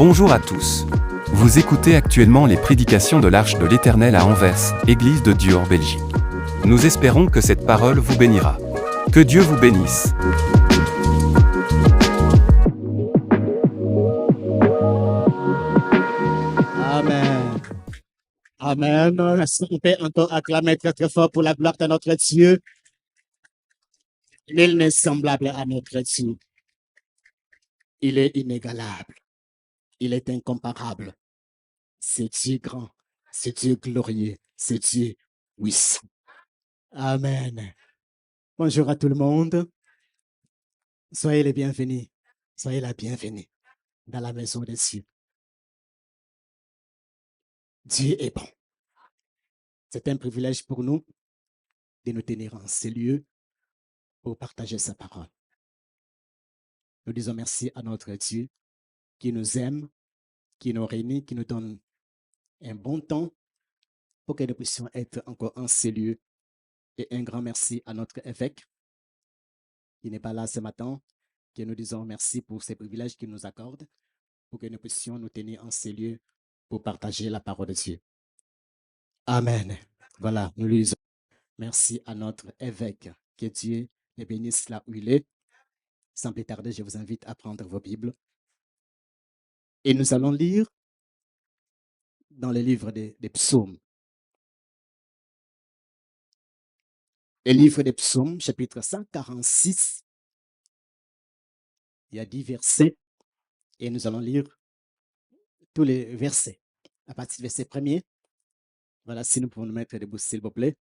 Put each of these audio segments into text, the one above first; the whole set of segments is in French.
Bonjour à tous. Vous écoutez actuellement les prédications de l'Arche de l'Éternel à Anvers, Église de Dieu en Belgique. Nous espérons que cette parole vous bénira. Que Dieu vous bénisse. Amen. Amen. Est-ce qu'on peut encore acclamer très très fort pour la gloire de notre Dieu? Nul n'est semblable à notre Dieu. Il est inégalable. Il est incomparable. C'est Dieu grand. C'est Dieu glorieux. C'est Dieu puissant. Amen. Bonjour à tout le monde. Soyez les bienvenus. Soyez la bienvenue dans la maison des cieux. Dieu est bon. C'est un privilège pour nous de nous tenir en ces lieux pour partager sa parole. Nous disons merci à notre Dieu qui nous aime, qui nous réunit, qui nous donne un bon temps pour que nous puissions être encore en ces lieux. Et un grand merci à notre évêque qui n'est pas là ce matin, que nous disons merci pour ces privilèges qu'il nous accorde, pour que nous puissions nous tenir en ces lieux pour partager la parole de Dieu. Amen. Voilà, nous lui disons merci à notre évêque. Que Dieu le bénisse là où il est. Sans plus tarder, je vous invite à prendre vos Bibles. Et nous allons lire dans le livre des psaumes. Le livre des psaumes, chapitre 146. Il y a 10 versets et nous allons lire tous les versets. À partir du verset 1er, voilà, si nous pouvons nous mettre debout, s'il vous plaît.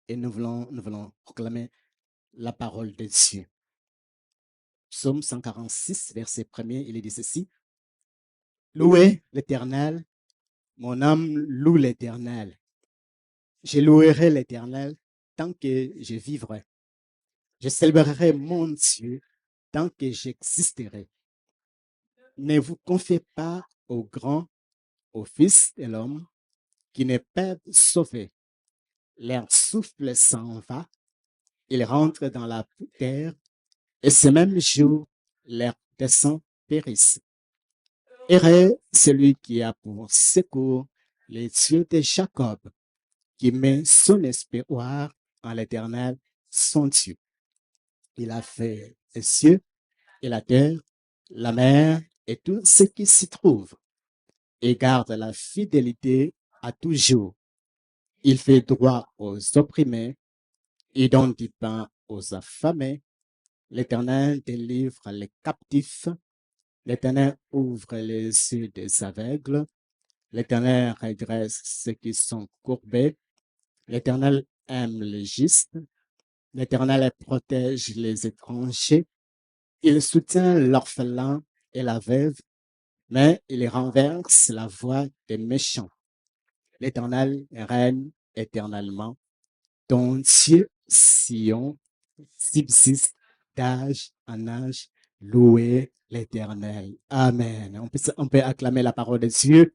Et nous voulons proclamer la parole de Dieu. Psaume 146, verset 1er, il est dit ceci. Louez l'Éternel, mon âme loue l'Éternel. Je louerai l'Éternel tant que je vivrai. Je célébrerai mon Dieu tant que j'existerai. Ne vous confiez pas au grand, au Fils de l'homme, qui ne peuvent sauver. Leur souffle s'en va, ils rentrent dans la terre, et ce même jour, leurs descendants périssent. Heureux celui qui a pour secours les dieux de Jacob, qui met son espoir en l'Éternel, son Dieu. Il a fait les cieux et la terre, la mer et tout ce qui s'y trouve, et garde la fidélité à toujours. Il fait droit aux opprimés, il donne du pain aux affamés. L'Éternel délivre les captifs. L'Éternel ouvre les yeux des aveugles. L'Éternel redresse ceux qui sont courbés. L'Éternel aime les justes. L'Éternel protège les étrangers. Il soutient l'orphelin et la veuve, mais il renverse la voix des méchants. L'Éternel règne éternellement. Ton Dieu, Sion, subsiste d'âge en âge. Louez l'Éternel. Amen. On peut acclamer la parole de Dieu.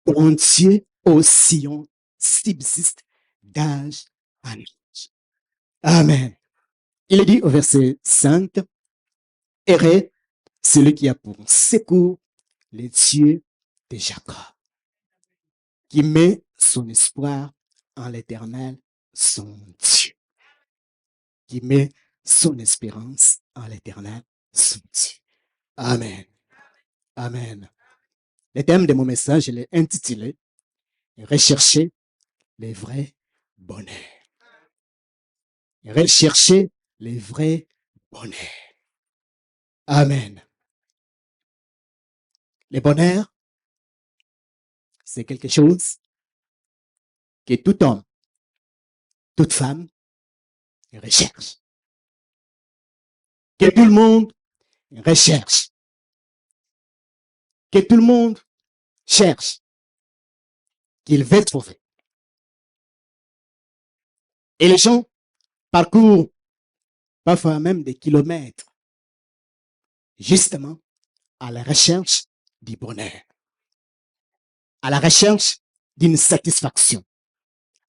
Ton Dieu, ô Sion, subsiste d'âge en âge. Amen. Il est dit au verset 5, Heureux celui qui a pour secours les dieux de Jacob, qui met son espoir en l'Éternel, son Dieu. Qui met son espérance en l'Éternel, son Dieu. Amen. Amen. Le thème de mon message, je l'ai intitulé « Rechercher les vrais bonheurs ». Rechercher les vrais bonheurs. Amen. Le bonheur, c'est quelque chose que tout homme, toute femme recherche. Que tout le monde recherche. Que tout le monde cherche. Qu'il veut trouver. Et les gens parcourent parfois même des kilomètres justement à la recherche du bonheur, à la recherche d'une satisfaction,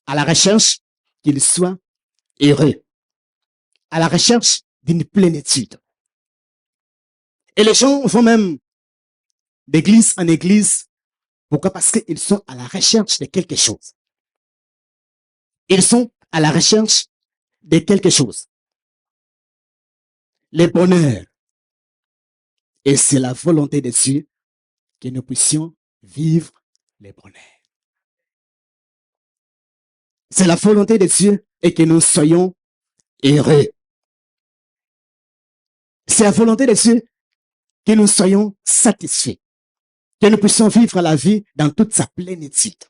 à la recherche qu'il soit heureux, à la recherche d'une plénitude. Et les gens vont même d'église en église. Pourquoi? Parce qu'ils sont à la recherche de quelque chose. Ils sont à la recherche de quelque chose. Le bonheur. Et c'est la volonté de Dieu que nous puissions vivre le bonheur. C'est la volonté de Dieu et que nous soyons heureux. C'est la volonté de Dieu que nous soyons satisfaits. Que nous puissions vivre la vie dans toute sa plénitude.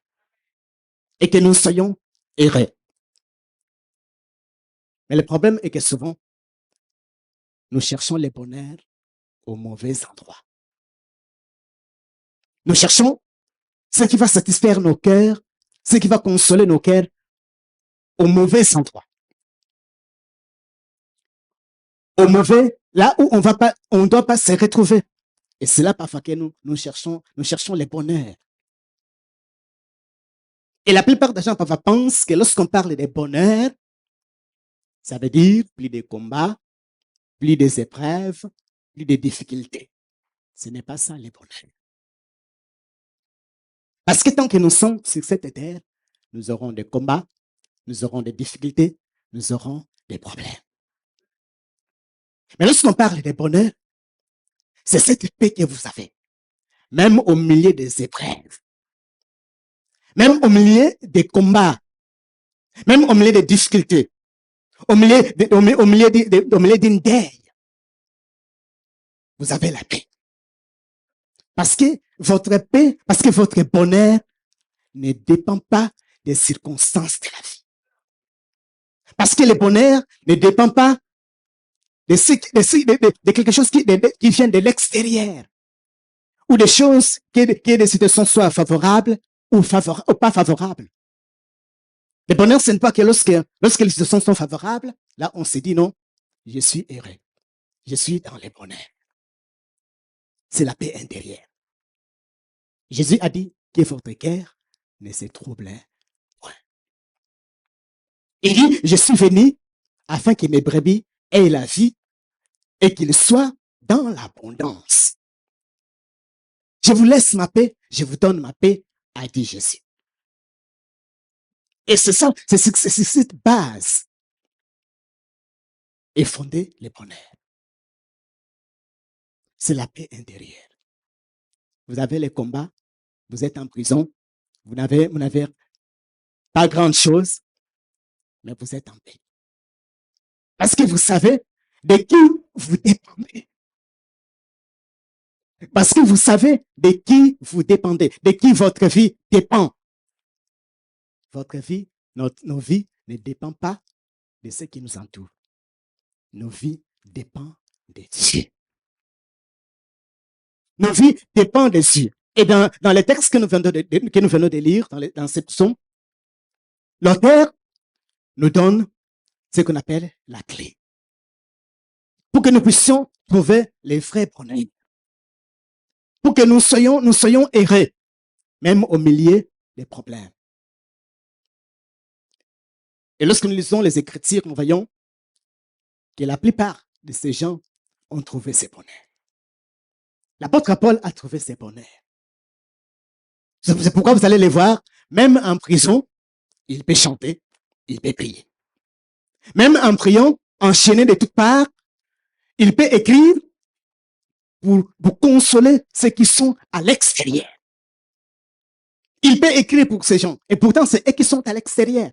Et que nous soyons heureux. Mais le problème est que souvent, nous cherchons le bonheur au mauvais endroit. Nous cherchons ce qui va satisfaire nos cœurs, ce qui va consoler nos cœurs au mauvais endroit. Au mauvais, là où on ne doit pas se retrouver. Et c'est là parfois que nous cherchons le bonheur. Et la plupart des gens parfois pensent que lorsqu'on parle de bonheur, ça veut dire plus de combats, plus des épreuves, plus de difficultés. Ce n'est pas ça le bonheur. Parce que tant que nous sommes sur cette terre, nous aurons des combats, nous aurons des difficultés, nous aurons des problèmes. Mais lorsqu'on parle de bonheur, c'est cette paix que vous avez, même au milieu des épreuves, même au milieu des combats, même au milieu des difficultés, au milieu d'une deuil. Vous avez la paix. Parce que votre paix, parce que votre bonheur ne dépend pas des circonstances de la vie. Parce que le bonheur ne dépend pas de quelque chose qui vient de l'extérieur. Ou des choses que des situations soient favorables ou pas favorables. Le bonheur, ce n'est pas que lorsque les situations sont favorables, là, on se dit non, je suis heureux. Je suis dans le bonheur. C'est la paix intérieure. Jésus a dit que votre cœur ne se trouble point. Il dit, je suis venu afin que mes brebis aient la vie et qu'ils soient dans l'abondance. Je vous laisse ma paix, je vous donne ma paix, a dit Jésus. Et c'est ça, c'est cette base est fondée le bonheur. C'est la paix intérieure. Vous avez les combats, vous êtes en prison, vous n'avez pas grande chose, mais vous êtes en paix. Parce que vous savez de qui vous dépendez. Parce que vous savez de qui vous dépendez, de qui votre vie dépend. Votre vie, nos vies ne dépendent pas de ce qui nous entoure. Nos vies dépendent de Dieu. Nos vies dépendent de Dieu. Et dans les textes que nous venons de lire, dans ces psaumes, l'auteur nous donne ce qu'on appelle la clé. Pour que nous puissions trouver les vrais bonheurs. Pour que nous soyons heureux, même au milieu des problèmes. Et lorsque nous lisons les Écritures, nous voyons que la plupart de ces gens ont trouvé ces bonheurs. L'apôtre Paul a trouvé ces bonheurs. C'est pourquoi vous allez les voir, même en prison, il peut chanter, il peut prier. Même en priant, enchaîné de toutes parts, il peut écrire pour consoler ceux qui sont à l'extérieur. Il peut écrire pour ces gens. Et pourtant, c'est eux qui sont à l'extérieur.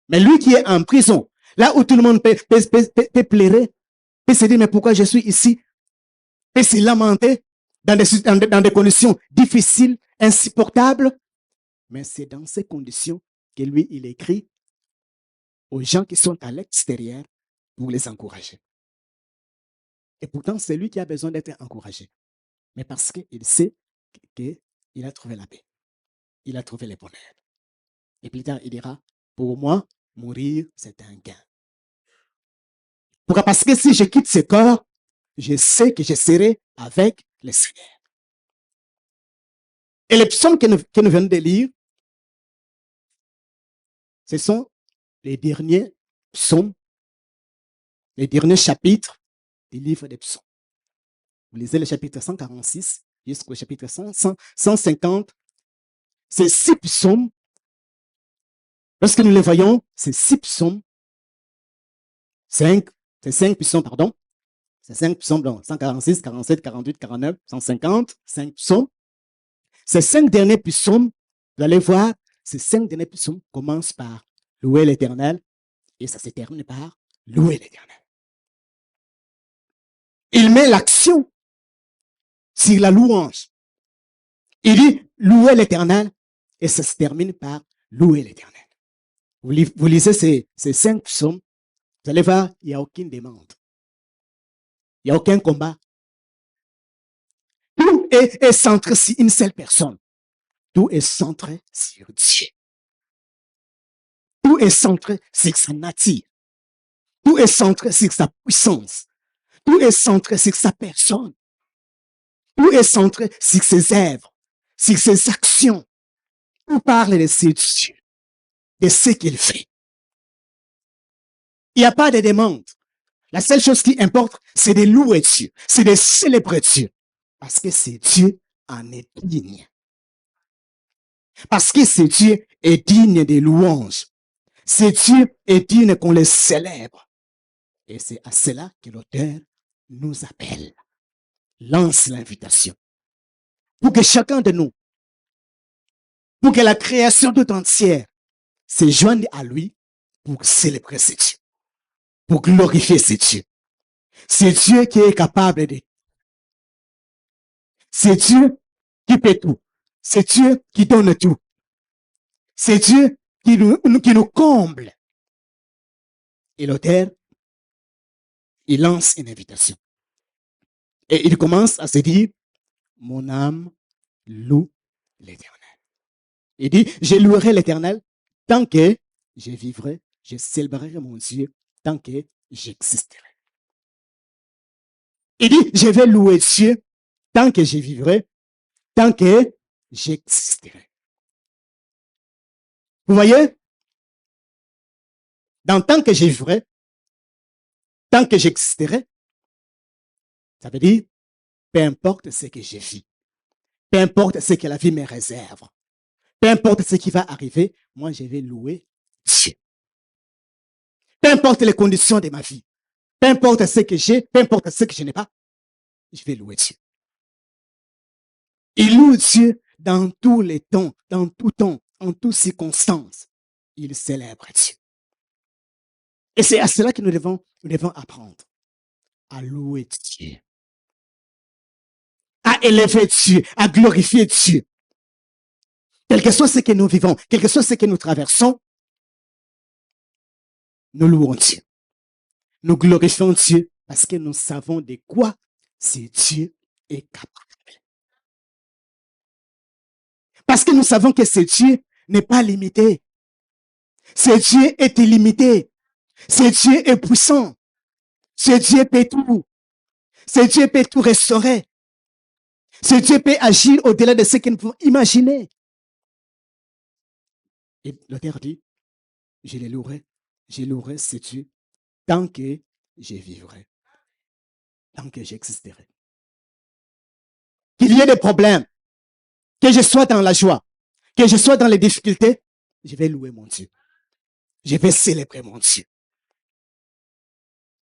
Mais lui qui est en prison, là où tout le monde peut pleurer, peut se dire, mais pourquoi je suis ici? Peut se lamenter dans des conditions difficiles, insupportables. Mais c'est dans ces conditions que lui, il écrit aux gens qui sont à l'extérieur pour les encourager. Et pourtant, c'est lui qui a besoin d'être encouragé. Mais parce qu'il sait qu'il a trouvé la paix. Il a trouvé le bonheur. Et plus tard, il dira, pour moi, mourir, c'est un gain. Pourquoi? Parce que si je quitte ce corps, je sais que je serai avec le Seigneur. Et les psaumes que nous venons de lire, ce sont les derniers psaumes, les derniers chapitres du livre des psaumes. Vous lisez le chapitre 146 jusqu'au chapitre 150. Ces 6 psaumes, lorsque nous les voyons, ces 6 psaumes, c'est 5 psaumes, pardon. C'est 5 psaumes, donc 146, 47, 48, 49, 150, 5 psaumes. Ces 5 derniers psaumes, vous allez voir, ces 5 derniers psaumes commencent par louer l'Éternel et ça se termine par louer l'Éternel. Il met l'action sur la louange. Il dit louer l'Éternel et ça se termine par louer l'Éternel. Vous lisez ces 5 psaumes, vous allez voir, il n'y a aucune demande. Il n'y a aucun combat. Tout est centré sur une seule personne. Tout est centré sur Dieu. Tout est centré sur sa nature. Tout est centré sur sa puissance. Tout est centré sur sa personne. Tout est centré sur ses œuvres, sur ses actions. On parle de ses Dieu, de ce qu'il fait. Il n'y a pas de demande. La seule chose qui importe, c'est de louer Dieu, c'est de célébrer Dieu. Parce que c'est Dieu en est digne. Parce que c'est Dieu est digne des louanges. C'est Dieu est digne qu'on le célèbre. Et c'est à cela que l'auteur nous appelle. Lance l'invitation. Pour que chacun de nous, pour que la création tout entière se joigne à lui pour célébrer ce Dieu, pour glorifier ce Dieu. C'est Dieu qui est capable de. C'est Dieu qui fait tout. C'est Dieu qui donne tout. C'est Dieu qui nous comble. Et l'auteur, il lance une invitation. Et il commence à se dire, mon âme loue l'Éternel. Il dit, je louerai l'Éternel tant que je vivrai, je célébrerai mon Dieu tant que j'existerai. Il dit, je vais louer Dieu tant que je vivrai, tant que j'existerai. Vous voyez? Dans tant que je vivrai, tant que j'existerai, ça veut dire, peu importe ce que je vis, peu importe ce que la vie me réserve, peu importe ce qui va arriver, moi je vais louer Dieu. Peu importe les conditions de ma vie, peu importe ce que j'ai, peu importe ce que je n'ai pas, je vais louer Dieu. Il loue Dieu dans tous les temps, dans tout temps, en toutes circonstances. Il célèbre Dieu. Et c'est à cela que nous devons apprendre. À louer Dieu. À élever Dieu, à glorifier Dieu. Quel que soit ce que nous vivons, quel que soit ce que nous traversons, nous louons Dieu. Nous glorifions Dieu parce que nous savons de quoi ce Dieu est capable. Parce que nous savons que ce Dieu n'est pas limité. Ce Dieu est illimité. Ce Dieu est puissant. Ce Dieu peut tout. Ce Dieu peut tout restaurer. Ce Dieu peut agir au-delà de ce que nous pouvons imaginer. Et l'auteur dit, je louerai ce Dieu tant que je vivrai, tant que j'existerai. Qu'il y ait des problèmes, que je sois dans la joie, que je sois dans les difficultés, je vais louer mon Dieu. Je vais célébrer mon Dieu.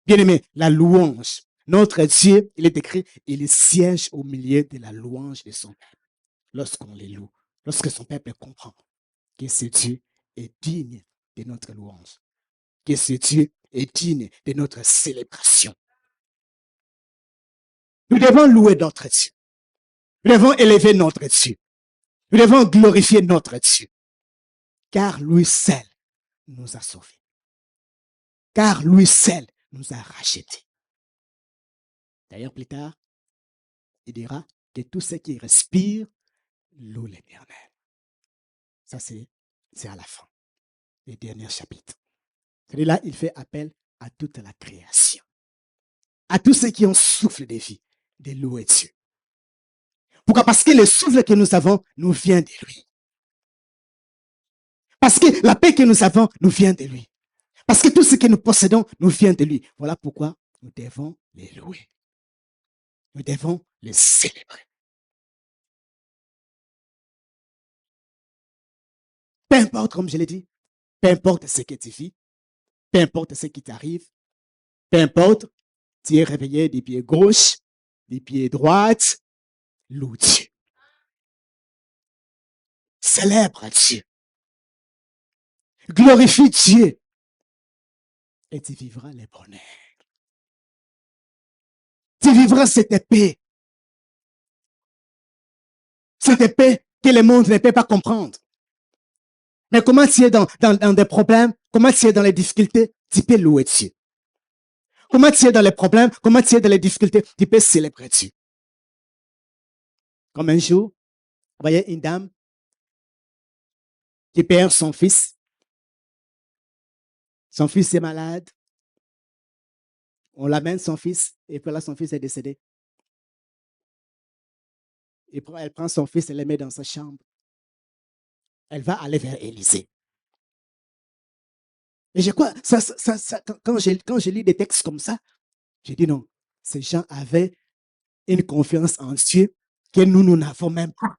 Bien-aimé, la louange. Notre Dieu, il est écrit, il siège au milieu de la louange de son peuple. Lorsqu'on les loue, lorsque son peuple comprend que ce Dieu est digne de notre louange, que ce Dieu est digne de notre célébration. Nous devons louer notre Dieu. Nous devons élever notre Dieu. Nous devons glorifier notre Dieu. Car lui seul nous a sauvés. Car lui seul nous a rachetés. D'ailleurs, plus tard, il dira que tout ce qui respire loue l'Éternel. Ça, c'est à la fin, les derniers chapitres. C'est là, il fait appel à toute la création, à tous ceux qui ont souffle de vie, de louer Dieu. Pourquoi? Parce que le souffle que nous avons nous vient de lui. Parce que la paix que nous avons nous vient de lui. Parce que tout ce que nous possédons nous vient de lui. Voilà pourquoi nous devons les louer. Nous devons le célébrer. Peu importe, comme je l'ai dit, peu importe ce que tu vis, peu importe ce qui t'arrive, peu importe, tu es réveillé des pieds gauche, des pieds droite, loue Dieu. Célèbre Dieu. Glorifie Dieu. Et tu vivras les bonheurs. Tu vivras cette paix. Cette paix que le monde ne peut pas comprendre. Mais comment tu es dans des problèmes, comment tu es dans les difficultés, tu peux louer Dieu. Comment tu es dans les problèmes, comment tu es dans les difficultés, tu peux célébrer Dieu. Comme un jour, vous voyez une dame qui perd son fils. Son fils est malade. On l'amène son fils, et puis là, son fils est décédé. Et elle prend son fils et le met dans sa chambre. Elle va aller vers Élisée. Et je crois, quand je lis des textes comme ça, j'ai dit non, ces gens avaient une confiance en Dieu que nous n'avons même pas.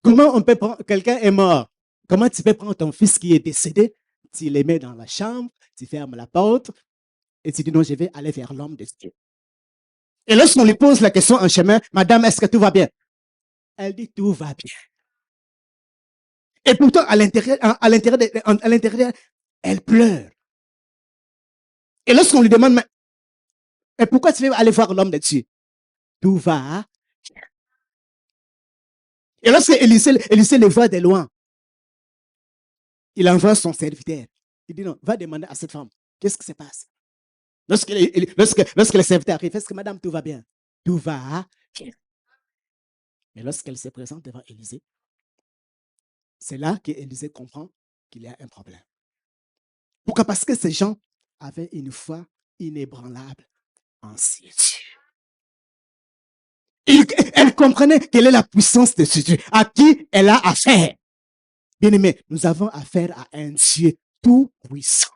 Comment on peut prendre, quelqu'un est mort, comment tu peux prendre ton fils qui est décédé, tu le mets dans la chambre, tu fermes la porte, et tu dis non, je vais aller vers l'homme de Dieu. Et lorsqu'on lui pose la question en chemin, madame, est-ce que tout va bien? Elle dit tout va bien. Et pourtant, à l'intérieur, elle pleure. Et lorsqu'on lui demande, mais pourquoi tu veux aller voir l'homme de Dieu? Tout va bien. Et lorsque Élisée le voit de loin, il envoie son serviteur. Il dit non, va demander à cette femme, qu'est-ce qui se passe? Lorsque le serviteur arrive, est-ce que madame, tout va bien? Tout va bien. Mais lorsqu'elle se présente devant Élisée, c'est là qu'Élisée comprend qu'il y a un problème. Pourquoi? Parce que ces gens avaient une foi inébranlable en ces dieux. Elle comprenait quelle est la puissance de ce Dieu, à qui elle a affaire. Bien aimé, nous avons affaire à un Dieu tout puissant.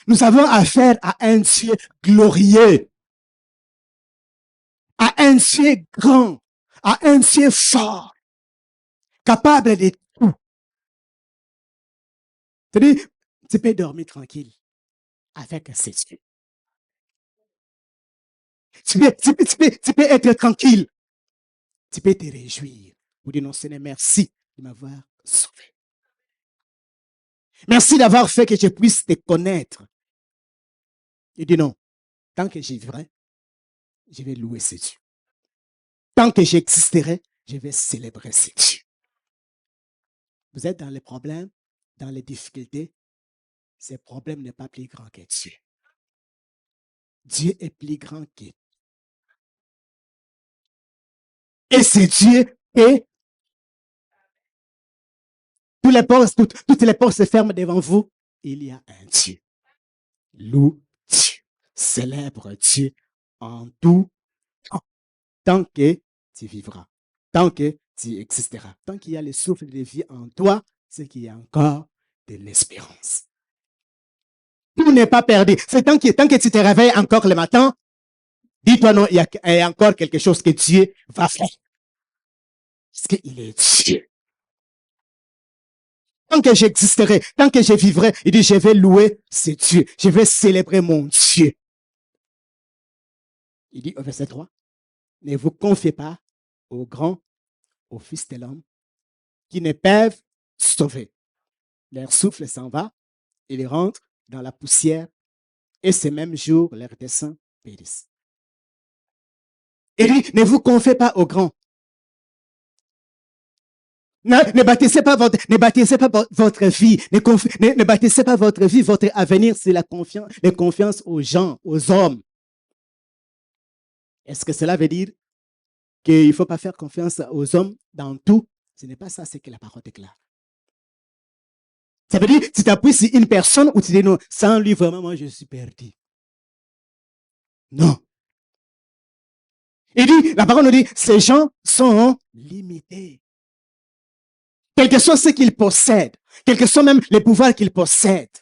Nous avons affaire à un Dieu glorieux, à un Dieu grand, à un Dieu fort, capable de tout. C'est-à-dire, tu peux dormir tranquille avec ces dieux. Tu peux être tranquille. Tu peux te réjouir pour dire non, Seigneur, merci de m'avoir sauvé. Merci d'avoir fait que je puisse te connaître. Il dit non, tant que j'y vivrai, je vais louer ces dieux. Tant que j'existerai, je vais célébrer ces dieux. Vous êtes dans les problèmes, dans les difficultés. Ces problèmes n'est pas plus grand que Dieu. Dieu est plus grand que tout. Et c'est Dieu et toutes les portes se ferment devant vous. Il y a un Dieu. Loue Dieu. Célèbre Dieu en tout temps. Tant que tu vivras. Tant que tu existeras. Tant qu'il y a le souffle de vie en toi, c'est qu'il y a encore de l'espérance. Tout n'est pas perdu. C'est tant que tu te réveilles encore le matin, dis-toi non, il y a encore quelque chose que Dieu va faire. Parce qu'il est Dieu. Tant que j'existerai, tant que je vivrai, il dit, je vais louer ce Dieu. Je vais célébrer mon Dieu. Il dit au verset 3, ne vous confiez pas aux grands, aux fils de l'homme, qui ne peuvent sauver. Leur souffle s'en va, ils rentrent dans la poussière, et ce même jour, leurs desseins périssent. Il dit, ne vous confiez pas aux grands. Ne bâtissez pas votre vie. Ne bâtissez pas votre vie, votre avenir, c'est la confiance aux gens, aux hommes. Est-ce que cela veut dire qu'il ne faut pas faire confiance aux hommes dans tout? Ce n'est pas ça, c'est que la parole déclare. Ça veut dire que tu t'appuies sur une personne ou tu dis non, sans lui, vraiment, moi, je suis perdu. Non. Il dit, la parole nous dit, ces gens sont limités. Quel que soit ce qu'ils possèdent, quel que soit même les pouvoirs qu'ils possèdent.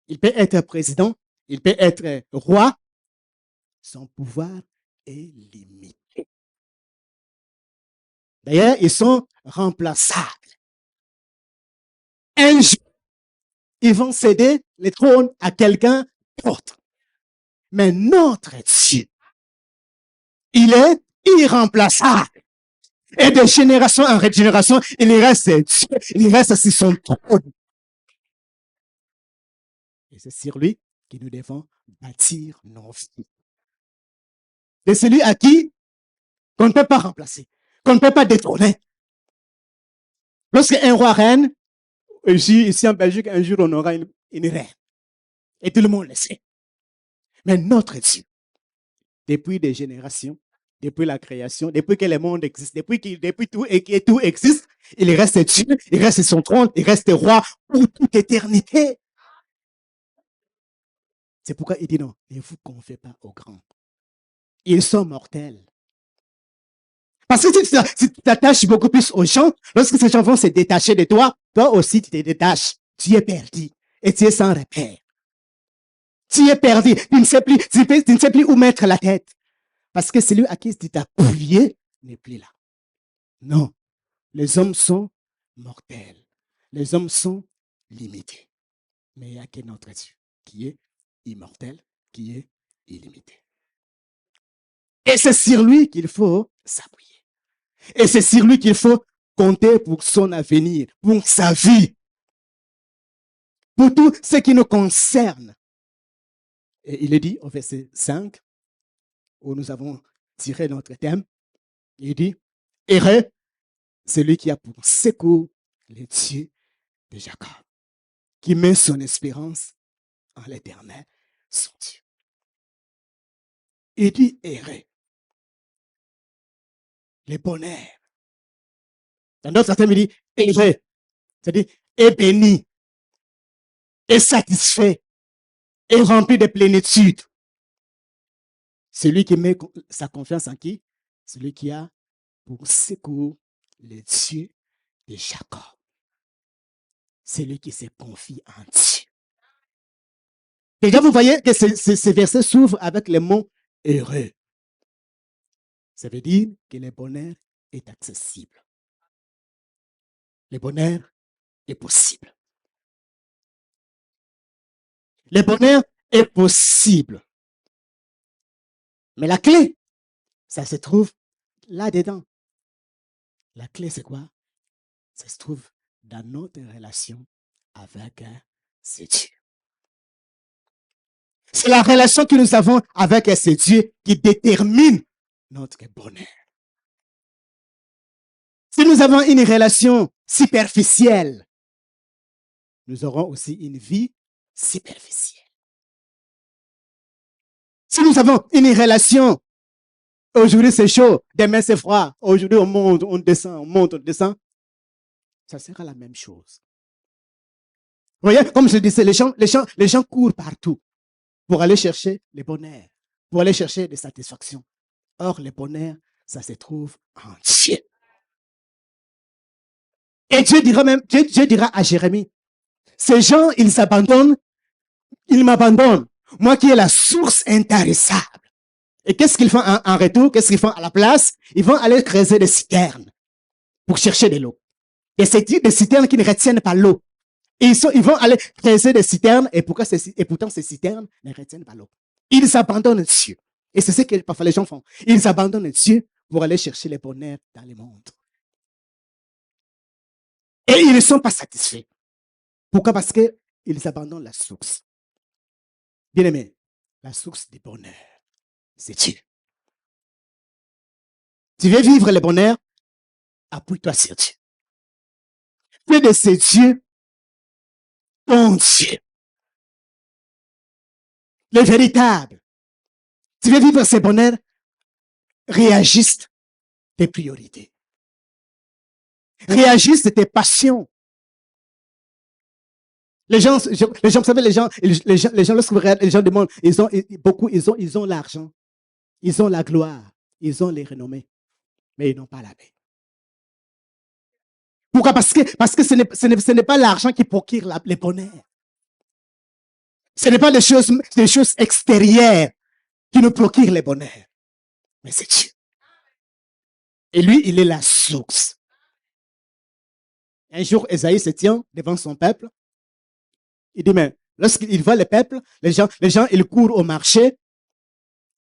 Il peut être président, il peut être roi, Son pouvoir est limité. D'ailleurs, ils sont remplaçables. Un jour, ils vont céder les trônes à quelqu'un d'autre. Mais notre Dieu, il est irremplaçable. Et de génération en génération, il reste Dieu, il reste sur son trône. Et c'est sur lui que nous devons bâtir nos vies. C'est celui à qui qu'on ne peut pas remplacer, qu'on ne peut pas détrôner. Lorsqu'un roi reine, ici en Belgique, un jour on aura une reine. Et tout le monde le sait. Mais notre Dieu, depuis des générations, depuis la création, depuis que le monde existe, depuis tout et que tout existe, il reste Dieu, il reste son trône, il reste roi pour toute éternité. C'est pourquoi il dit non, ne vous confiez pas aux grands. Ils sont mortels. Parce que si tu t'attaches beaucoup plus aux gens, lorsque ces gens vont se détacher de toi, toi aussi tu te détaches. Tu es perdu et tu es sans repère. Tu es perdu, tu ne sais plus où mettre la tête. Parce que celui à qui tu t'es appuyé n'est plus là. Non, les hommes sont mortels. Les hommes sont limités. Mais il n'y a que notre Dieu qui est immortel, qui est illimité. Et c'est sur lui qu'il faut s'appuyer. Et c'est sur lui qu'il faut compter pour son avenir, pour sa vie, pour tout ce qui nous concerne. Et il est dit au verset 5, où nous avons tiré notre thème, il dit, heureux celui qui a pour secours le Dieu de Jacob, qui met son espérance en l'Éternel, son Dieu. Il dit heureux. Le bonheur. Dans d'autres termes, il dit heureux. C'est-à-dire, est béni, est satisfait, est rempli de plénitude. Celui qui met sa confiance en qui? Celui qui a pour secours le Dieu de Jacob. Celui qui se confie en Dieu. Déjà, vous voyez que ce verset s'ouvre avec le mot heureux. Ça veut dire que le bonheur est accessible. Le bonheur est possible. Le bonheur est possible. Mais la clé, ça se trouve là-dedans. La clé, c'est quoi? Ça se trouve dans notre relation avec ce Dieu. C'est la relation que nous avons avec ce Dieu qui détermine notre bonheur. Si nous avons une relation superficielle, nous aurons aussi une vie superficielle. Si nous avons une relation, aujourd'hui c'est chaud, demain c'est froid, aujourd'hui on monte, on descend, on monte, on descend, ça sera la même chose. Vous voyez, comme je disais, les gens courent partout pour aller chercher le bonheur, pour aller chercher des satisfactions. Or, le bonheur, ça se trouve en Dieu. Et Dieu dira à Jérémie, ces gens, ils m'abandonnent. Moi qui est la source intarissable. Et qu'est-ce qu'ils font en retour? Qu'est-ce qu'ils font à la place? Ils vont aller creuser des citernes pour chercher de l'eau. Et c'est des citernes qui ne retiennent pas l'eau. Ils vont aller creuser des citernes et pourtant ces citernes ne retiennent pas l'eau. Ils abandonnent Dieu. Et c'est ce que parfois les gens font. Ils abandonnent Dieu pour aller chercher le bonheur dans le monde. Et ils ne sont pas satisfaits. Pourquoi? Parce qu'ils abandonnent la source. Bien aimé, la source du bonheur, c'est Dieu. Tu veux vivre le bonheur? Appuie-toi sur Dieu. Fais de ce Dieu ton Dieu. Le véritable. Tu veux vivre ce bonheur? Réajuste tes priorités. Réajuste tes passions. Les gens, vous savez, les gens, lorsque vous regardez, les gens demandent, ils ont l'argent, ils ont la gloire, ils ont les renommées, mais ils n'ont pas la paix. Pourquoi? Parce que ce n'est pas l'argent qui procure le bonheur. Ce n'est pas des choses extérieures qui nous procure les bonheurs. Mais c'est Dieu. Et lui, il est la source. Un jour, Ésaïe se tient devant son peuple. Il dit, mais lorsqu'il voit le peuple, les gens, ils courent au marché.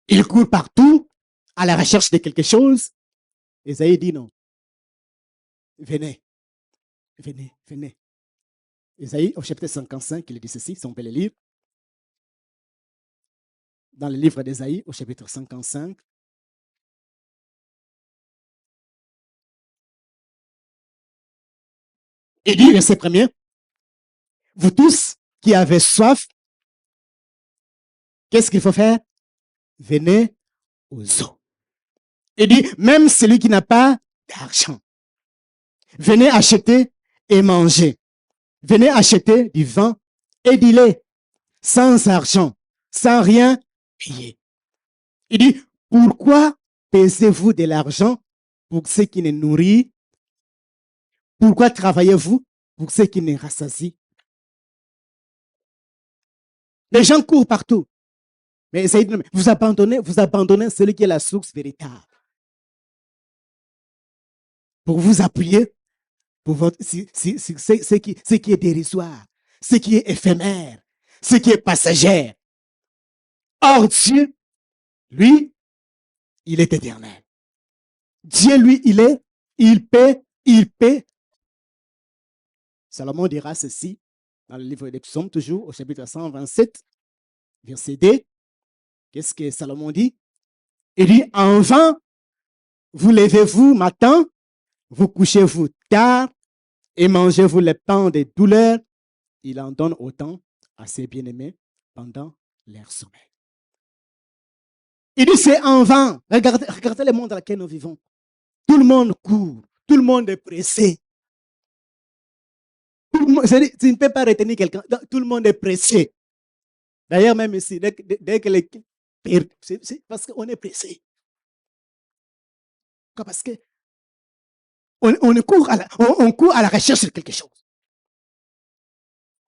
Ils courent partout à la recherche de quelque chose. Ésaïe dit non. Venez, venez, venez. Ésaïe, au chapitre 55, il dit ceci, si on peut le lire. Dans le livre d'Ésaïe, au chapitre 55. Il dit, verset premier, vous tous qui avez soif, qu'est-ce qu'il faut faire? Venez aux eaux. Il dit, même celui qui n'a pas d'argent, venez acheter et manger. Venez acheter du vin et du lait, sans argent, sans rien payer. Il dit, pourquoi pesez-vous de l'argent pour ceux qui ne nourrissent? Pourquoi travaillez-vous pour ceux qui ne rassasient? Les gens courent partout. Mais essayez de vous abandonnez celui qui est la source véritable. Pour vous appuyer pour votre, ce qui est dérisoire, ce qui est éphémère, ce qui est passager. Or, Dieu, lui, il est éternel. Dieu, lui, il paie. Salomon dira ceci dans le livre des Psaumes, toujours au chapitre 127, verset 2. Qu'est-ce que Salomon dit? Il dit, en vain, vous levez-vous matin, vous couchez-vous tard et mangez-vous le pain des douleurs. Il en donne autant à ses bien-aimés pendant leur sommeil. Il dit, c'est en vain. Regardez le monde dans lequel nous vivons. Tout le monde court. Tout le monde est pressé. Tu ne peux pas retenir quelqu'un. Tout le monde est pressé. D'ailleurs, même ici, dès que c'est parce qu'on est pressé. Parce que on court à la recherche de quelque chose.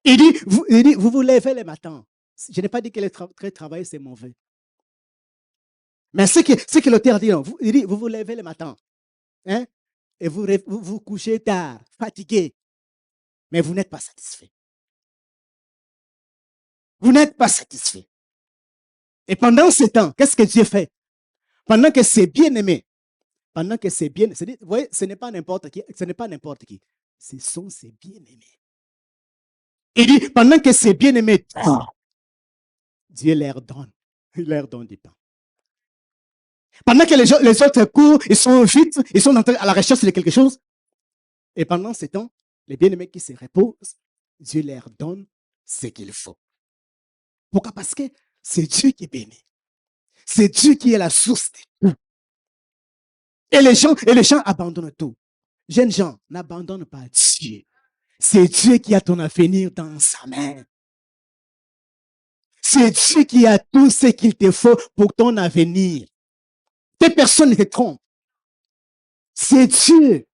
Il dit, vous vous levez le matin. Je n'ai pas dit que le travail, c'est mauvais. Mais ce que l'auteur dit, il dit, vous vous levez le matin. Hein, et vous couchez tard, fatigué. Mais vous n'êtes pas satisfait. Vous n'êtes pas satisfait. Et pendant ce temps, qu'est-ce que Dieu fait? Pendant que c'est bien aimé, vous voyez, ce n'est pas n'importe qui, ce sont ses bien-aimés. Il dit, pendant que c'est bien-aimé, Dieu leur donne, il leur donne du pain. Pendant que les autres courent, ils sont vite, ils sont à la recherche de quelque chose. Et pendant ce temps, les bien-aimés qui se reposent, Dieu leur donne ce qu'il faut. Pourquoi? Parce que c'est Dieu qui est béni. C'est Dieu qui est la source de tout. Et les gens abandonnent tout. Jeunes gens, n'abandonnent pas Dieu. C'est Dieu qui a ton avenir dans sa main. C'est Dieu qui a tout ce qu'il te faut pour ton avenir. Tes personnes ne te trompent. C'est Dieu.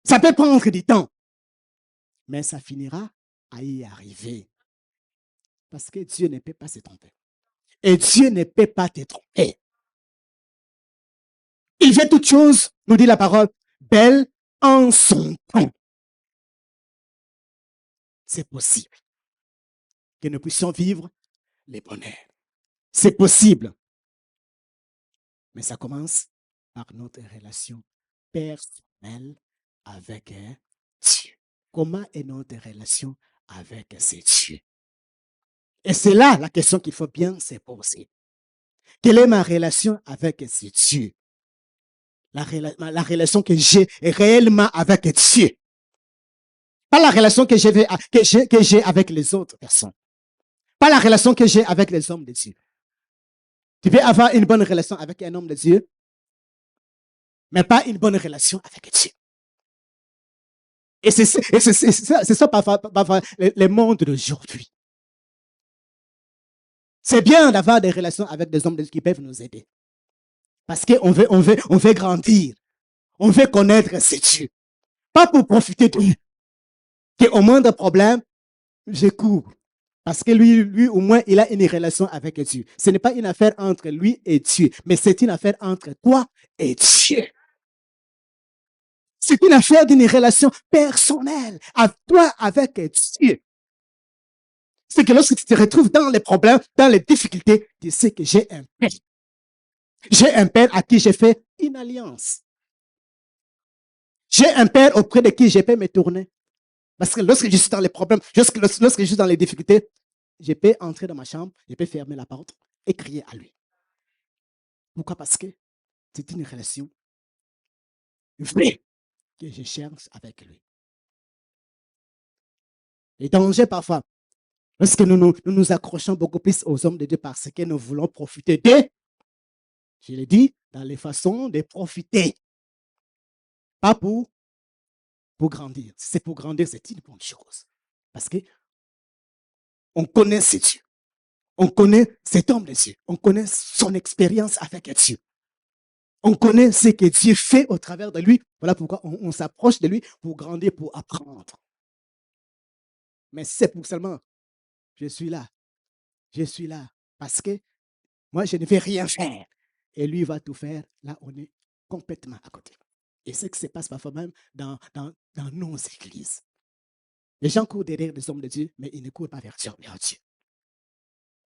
Ça peut prendre du temps. Mais ça finira à y arriver. Parce que Dieu ne peut pas se tromper. Et Dieu ne peut pas te tromper. Il fait toutes choses, nous dit la parole, belle en son temps. C'est possible que nous puissions vivre les bonheurs. C'est possible. Mais ça commence par notre relation personnelle avec Dieu. Comment est notre relation avec ce Dieu? Et c'est là la question qu'il faut bien se poser. Quelle est ma relation avec ce Dieu? La relation que j'ai réellement avec Dieu. Pas la relation que j'ai avec les autres personnes. Pas la relation que j'ai avec les hommes de Dieu. Tu peux avoir une bonne relation avec un homme de Dieu, mais pas une bonne relation avec Dieu. Et c'est ça parfois le monde d'aujourd'hui. C'est bien d'avoir des relations avec des hommes de Dieu qui peuvent nous aider. Parce qu'on veut grandir. On veut connaître ce Dieu. Pas pour profiter de lui. Qu'au moindre problème, je cours. Parce que lui, au moins, il a une relation avec Dieu. Ce n'est pas une affaire entre lui et Dieu, mais c'est une affaire entre toi et Dieu. C'est une affaire d'une relation personnelle à toi avec Dieu. C'est que lorsque tu te retrouves dans les problèmes, dans les difficultés, tu sais que j'ai un père. J'ai un père à qui j'ai fait une alliance. J'ai un père auprès de qui je peux me tourner. Parce que lorsque je suis dans les problèmes, lorsque je suis dans les difficultés, je peux entrer dans ma chambre, je peux fermer la porte et crier à lui. Pourquoi? Parce que c'est une relation vraie que je cherche avec lui. Les dangers parfois, lorsque nous accrochons beaucoup plus aux hommes de Dieu parce que nous voulons profiter d'eux, je l'ai dit, dans les façons de profiter. Pas pour grandir. Si c'est pour grandir, c'est une bonne chose. Parce que on connaît ces dieux. On connaît cet homme de Dieu. On connaît son expérience avec Dieu. On connaît ce que Dieu fait au travers de lui. Voilà pourquoi on s'approche de lui pour grandir, pour apprendre. Mais c'est pour seulement, je suis là. Je suis là. Parce que moi, je ne vais rien faire. Et lui va tout faire. Là, on est complètement à côté. Et c'est ce qui se passe parfois même dans nos églises. Les gens courent derrière les hommes de Dieu, mais ils ne courent pas vers Dieu.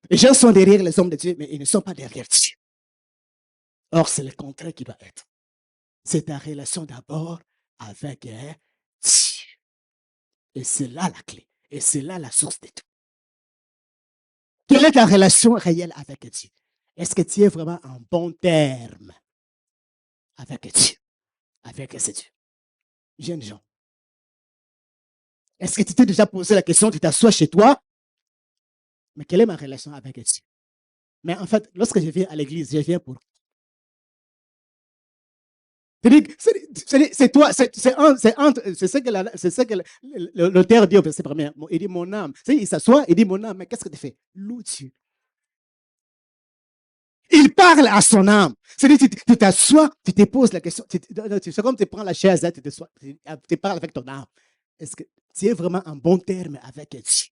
Les gens sont derrière les hommes de Dieu, mais ils ne sont pas derrière Dieu. Or, c'est le contraire qui doit être. C'est ta relation d'abord avec Dieu. Et c'est là la clé. Et c'est là la source de tout. Quelle est ta relation réelle avec Dieu? Est-ce que tu es vraiment en bon terme avec Dieu? Avec ce Dieu? Jeunes gens. Est-ce que tu t'es déjà posé la question, tu t'assois chez toi, mais quelle est ma relation avec Dieu? Mais en fait, lorsque je viens à l'église, je viens pour. C'est toi, c'est ce que l'auteur dit au verset premier. Il dit mon âme. Il s'assoit, il dit mon âme, mais qu'est-ce que tu fais? Loue Dieu. Il parle à son âme. C'est-à-dire, tu t'assois, tu te poses la question. C'est comme tu prends la chaise, tu parles avec ton âme. Est-ce que tu es vraiment en bon terme avec Dieu?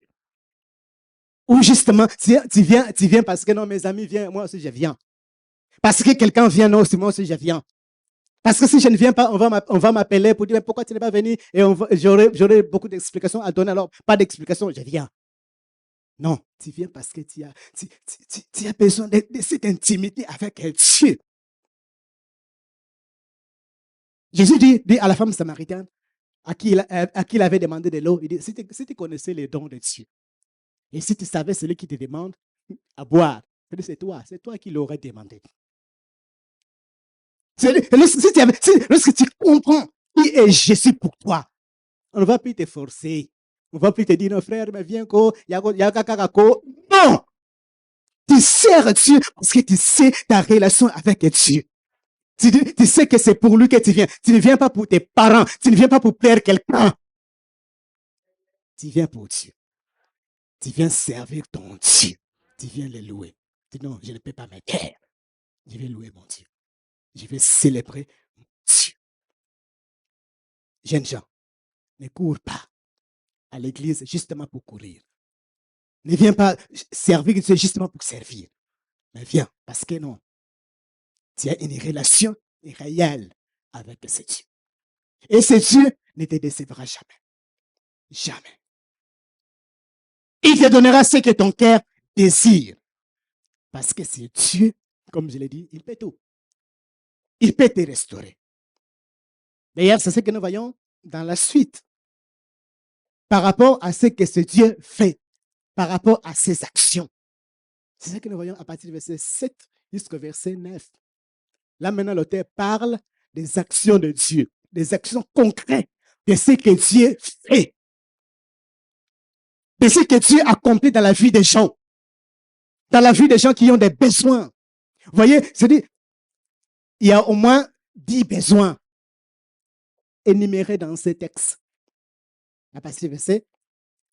Ou justement, tu viens parce que non, mes amis viennent, moi aussi je viens. Parce que quelqu'un vient, non, moi aussi je viens. Parce que si je ne viens pas, on va m'appeler pour dire mais pourquoi tu n'es pas venu et j'aurai beaucoup d'explications à donner. Alors, pas d'explications, je viens. Non, tu viens parce que tu as besoin de cette intimité avec Dieu. Jésus dit à la femme samaritaine à qui il avait demandé de l'eau, il dit, si tu connaissais les dons de Dieu, et si tu savais celui qui te demande à boire, c'est toi qui l'aurais demandé. Lorsque tu comprends qui est Jésus pour toi, on ne va plus te forcer. On ne va plus te dire, non frère, mais viens, non! Tu sers Dieu parce que tu sais ta relation avec Dieu. Tu sais que c'est pour lui que tu viens. Tu ne viens pas pour tes parents. Tu ne viens pas pour plaire quelqu'un. Tu viens pour Dieu. Tu viens servir ton Dieu. Tu viens le louer. Tu dis non, je ne peux pas me taire. Je vais louer mon Dieu. Je vais célébrer mon Dieu. Jeunes gens, ne cours pas à l'église justement pour courir. Ne viens pas servir Dieu justement pour servir. Mais viens, parce que non, tu as une relation réelle avec ce Dieu. Et ce Dieu ne te décevra jamais. Jamais. Il te donnera ce que ton cœur désire. Parce que c'est Dieu, comme je l'ai dit, il peut tout. Il peut te restaurer. D'ailleurs, c'est ce que nous voyons dans la suite. Par rapport à ce que ce Dieu fait, par rapport à ses actions. C'est ce que nous voyons à partir du verset 7 jusqu'au verset 9. Là, maintenant, l'auteur parle des actions de Dieu, des actions concrètes de ce que Dieu fait, de ce que Dieu accomplit dans la vie des gens, dans la vie des gens qui ont des besoins. Vous voyez, c'est-à-dire, il y a au moins 10 besoins énumérés dans ce texte. À partir du verset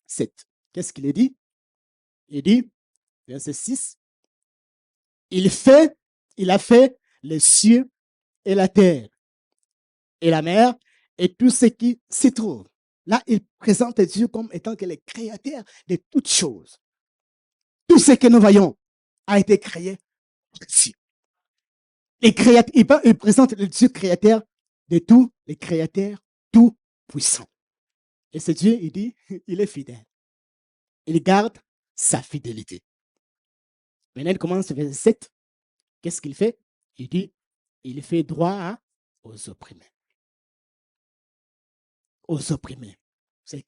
7. Qu'est-ce qu'il dit? Il dit, verset 6, il a fait les cieux et la terre et la mer et tout ce qui s'y trouve. Là, il présente Dieu comme étant le créateur de toutes choses. tout ce que nous voyons a été créé par Dieu. Il présente le Dieu créateur de tous les créateurs, tout puissant. Et ce Dieu, il dit, il est fidèle. Il garde sa fidélité. Maintenant, il commence verset 7. Qu'est-ce qu'il fait? Il dit, il fait droit aux opprimés. Aux opprimés.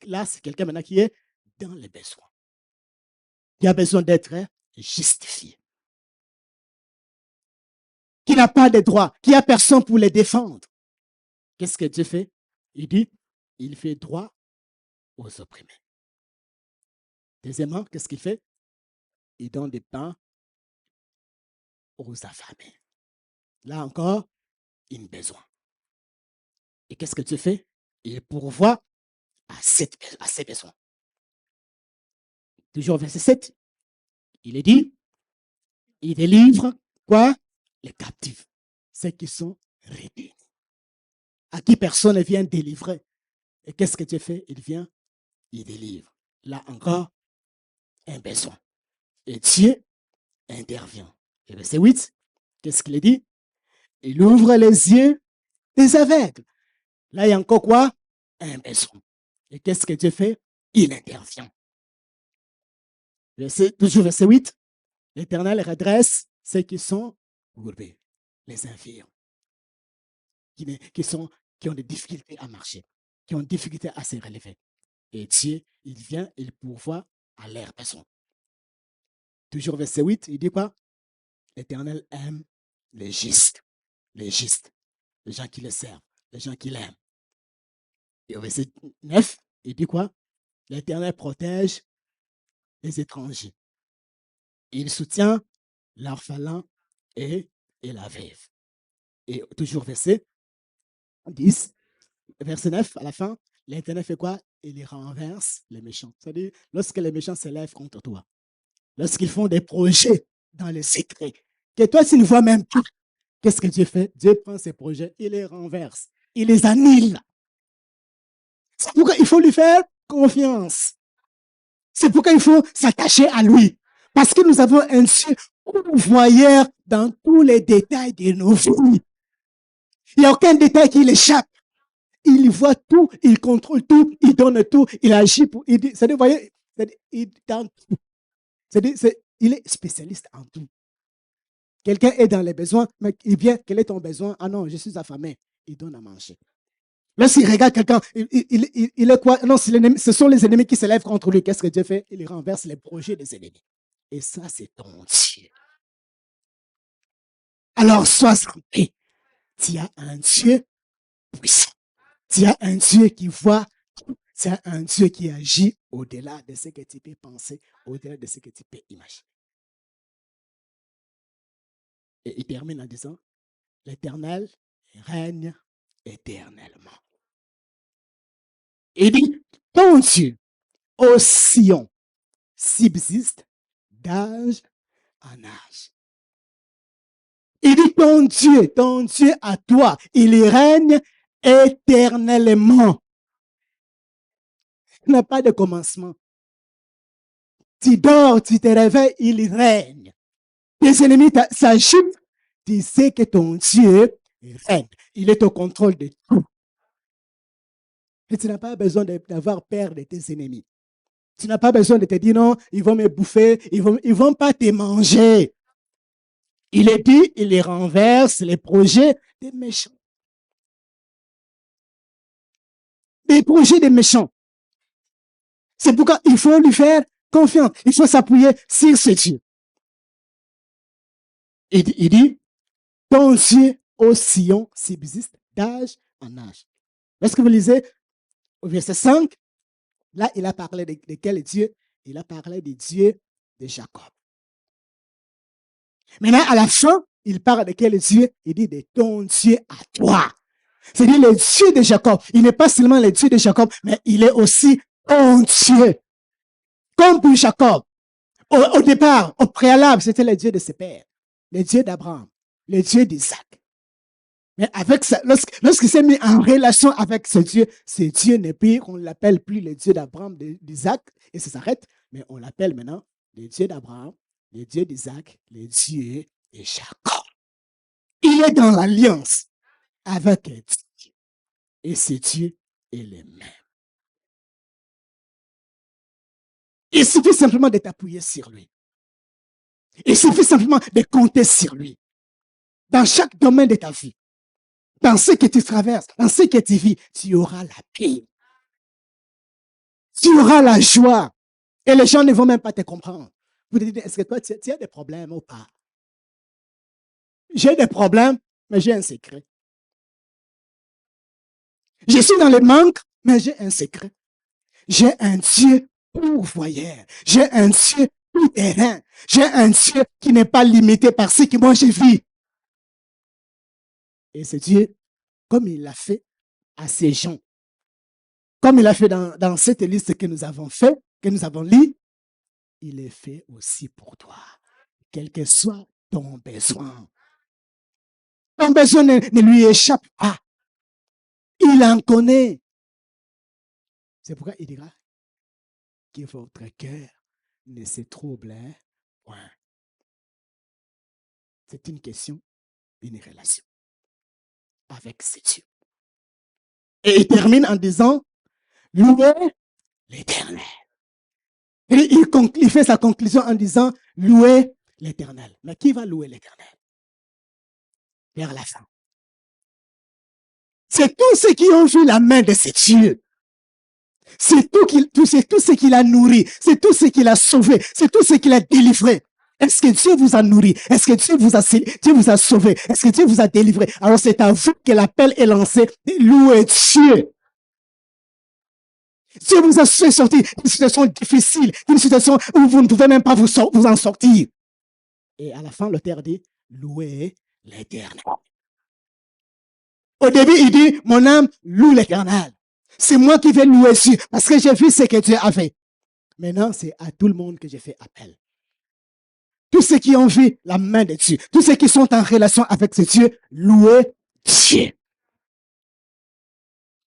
Là, c'est quelqu'un maintenant qui est dans les besoins. Qui a besoin d'être justifié. Qui n'a pas de droit, qui n'a personne pour les défendre. Qu'est-ce que Dieu fait? Il dit, il fait droit aux opprimés. Deuxièmement, qu'est-ce qu'il fait? Il donne des pains aux affamés. Là encore, il a besoin. Et qu'est-ce que Dieu fait? Il pourvoit à ses besoins. Toujours au verset 7, il est dit, il délivre quoi? Les captifs, ceux qui sont réunis. À qui personne ne vient délivrer. Et qu'est-ce que Dieu fait? Il vient, il délivre. Là encore, un besoin. Et Dieu intervient. Et verset 8, qu'est-ce qu'il dit? Il ouvre les yeux des aveugles. Là, il y a encore quoi? Un besoin. Et qu'est-ce que Dieu fait? Il intervient. Toujours verset 8, l'Éternel redresse ceux qui sont courbés, les infirmes, qui ont des difficultés à marcher, qui ont des difficultés à se relever. Et Dieu, il vient, il pourvoit à leurs besoins. Toujours verset 8, il dit quoi? L'Éternel aime les justes, les gens qui le servent, les gens qui l'aiment. Et au verset 9, il dit quoi? L'Éternel protège les étrangers. Il soutient l'orphelin et la veuve. Et toujours verset 10, verset 9, à la fin, l'Éternel fait quoi? Il renverse les méchants. C'est-à-dire, lorsque les méchants se lèvent contre toi, lorsqu'ils font des projets dans le secret, que toi, tu ne vois même pas, qu'est-ce que Dieu fait? Dieu prend ces projets, il les renverse, il les annule. C'est pourquoi il faut lui faire confiance. C'est pourquoi il faut s'attacher à lui. Parce que nous avons un Dieu voyeur dans tous les détails de nos vies. Il n'y a aucun détail qui l'échappe. Il voit tout, il contrôle tout, il donne tout, il agit pour. C'est-à-dire, vous voyez, il est spécialiste en tout. Quelqu'un est dans les besoins, mais il vient, quel est ton besoin? Ah non, je suis affamé. Il donne à manger. Lorsqu'il regarde quelqu'un, il est quoi? Non, ce sont les ennemis qui se lèvent contre lui. Qu'est-ce que Dieu fait? Il renverse les projets des ennemis. Et ça, c'est ton Dieu. Alors, sois en paix. Tu as un Dieu puissant. Tu as un Dieu qui voit. Tu as un Dieu qui agit au-delà de ce que tu peux penser, au-delà de ce que tu peux imaginer. Et il termine en disant, l'Éternel règne éternellement. Il dit, ton Dieu, ô Sion, subsiste d'âge en âge. Il dit, ton Dieu à toi, il règne éternellement. Il n'a pas de commencement. Tu dors, tu te réveilles, il règne. Tes ennemis s'agitent, tu sais que ton Dieu règne. Il est au contrôle de tout. Et tu n'as pas besoin d'avoir peur de tes ennemis. Tu n'as pas besoin de te dire non, ils vont me bouffer, ils vont pas te manger. Il est dit, il les renverse les projets des méchants. Les projets des méchants. C'est pourquoi il faut lui faire confiance. Il faut s'appuyer sur ce Dieu. Il dit, ton Dieu au Sion subsiste d'âge en âge. Lorsque vous lisez au verset 5, là, il a parlé de quel Dieu? Il a parlé du Dieu de Jacob. Maintenant, à la fin, il parle de quel Dieu? Il dit de ton Dieu à toi. C'est-à-dire le Dieu de Jacob. Il n'est pas seulement le Dieu de Jacob, mais il est aussi ton Dieu. Comme pour Jacob. Au départ, au préalable, c'était le Dieu de ses pères. Le Dieu d'Abraham. Le Dieu d'Isaac. Mais avec ça, lorsqu'il s'est mis en relation avec ce Dieu n'est plus, on ne l'appelle plus le Dieu d'Abraham, d'Isaac, et ça s'arrête, mais on l'appelle maintenant le Dieu d'Abraham, le Dieu d'Isaac, le Dieu de Jacob. Il est dans l'alliance avec Dieu. Et ce Dieu est le même. Il suffit simplement de t'appuyer sur lui. Il suffit simplement de compter sur lui. Dans chaque domaine de ta vie, dans ce que tu traverses, dans ce que tu vis, tu auras la paix. Tu auras la joie. Et les gens ne vont même pas te comprendre. Vous te dites, est-ce que toi, tu as des problèmes ou pas? J'ai des problèmes, mais j'ai un secret. Je suis dans le manque, mais j'ai un secret. J'ai un Dieu pourvoyeur. J'ai un Dieu tout-terrain. J'ai un Dieu qui n'est pas limité par ce que moi je vis. Et ce Dieu, comme il l'a fait à ces gens, comme il l'a fait dans cette liste que nous avons fait, que nous avons lu, il est fait aussi pour toi, quel que soit ton besoin. Ton besoin ne lui échappe pas. Il en connaît. C'est pourquoi il dira que votre cœur ne se trouble point. C'est une question, une relation avec ce Dieu. Et il termine en disant, louez l'Éternel. Et il fait sa conclusion en disant, louez l'Éternel. Mais qui va louer l'Éternel? Vers la fin. C'est tous ceux qui ont vu la main de ce Dieu. C'est tout ce qu'il a nourri. C'est tout ce qu'il a sauvé. C'est tout ce qu'il a délivré. Est-ce que Dieu vous a nourri? Est-ce que Dieu vous a sauvé? Est-ce que Dieu vous a délivré? Alors c'est à vous que l'appel est lancé. Louez Dieu. Dieu vous a fait sortir d'une situation difficile, d'une situation où vous ne pouvez même pas vous en sortir. Et à la fin, l'auteur dit, louez l'Éternel. Au début, il dit, mon âme loue l'Éternel. C'est moi qui vais louer Dieu parce que j'ai vu ce que Dieu a fait. Maintenant, c'est à tout le monde que j'ai fait appel. Tous ceux qui ont vu la main de Dieu, tous ceux qui sont en relation avec ce Dieu, louez Dieu.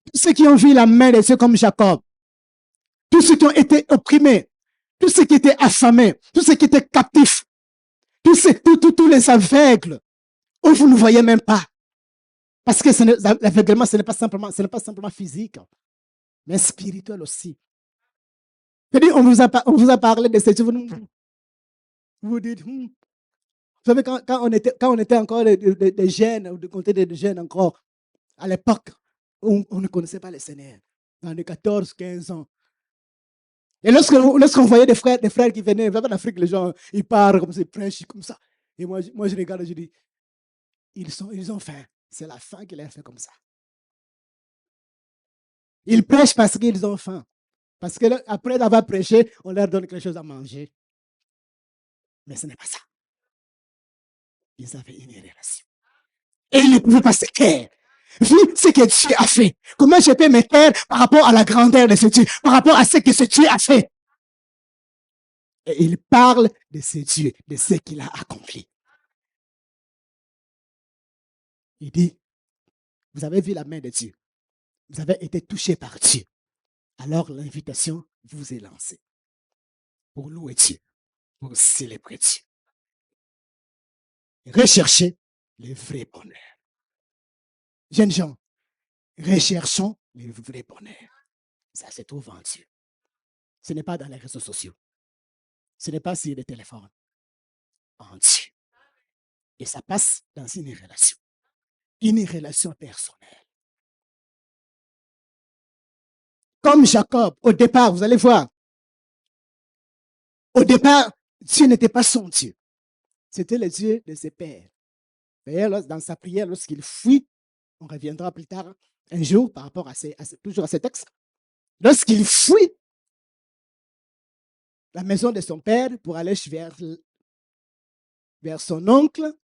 Tous ceux qui ont vu la main de Dieu comme Jacob, tous ceux qui ont été opprimés, tous ceux qui étaient affamés, tous ceux qui étaient captifs, tous les aveugles, où vous ne voyez même pas. Parce que l'aveuglement, ce n'est pas simplement physique, mais spirituel aussi. C'est-à-dire, on vous a parlé de ce Dieu, vous dites, vous savez, quand on était encore des jeunes, de côté des jeunes encore, à l'époque, on ne connaissait pas le Seigneur, dans les 14, 15 ans. Et lorsqu'on voyait des frères qui venaient, en Afrique, les gens, ils parlent comme ça, ils prêchent comme ça. Et moi je regarde et je dis, ils ont faim. C'est la faim qui les fait comme ça. Ils prêchent parce qu'ils ont faim. Parce qu'après avoir prêché, on leur donne quelque chose à manger. Mais ce n'est pas ça. Ils avaient une relation. Et ils ne pouvaient pas se taire. Vu ce que Dieu a fait. Comment je peux me taire par rapport à la grandeur de ce Dieu, par rapport à ce que ce Dieu a fait. Et il parle de ce Dieu, de ce qu'il a accompli. Il dit, vous avez vu la main de Dieu. Vous avez été touché par Dieu. Alors l'invitation vous est lancée. Pour louer Dieu, pour célébrer Dieu. Recherchez le vrai bonheur. Jeunes gens, recherchons le vrai bonheur. Ça se trouve en Dieu. Ce n'est pas dans les réseaux sociaux. Ce n'est pas sur les téléphones. En Dieu. Et ça passe dans une relation. Une relation personnelle. Comme Jacob, au départ, vous allez voir. Au départ, Dieu n'était pas son Dieu. C'était le Dieu de ses pères. D'ailleurs, dans sa prière, lorsqu'il fuit, on reviendra plus tard, un jour, par rapport toujours à ce texte, lorsqu'il fuit la maison de son père pour aller vers son oncle,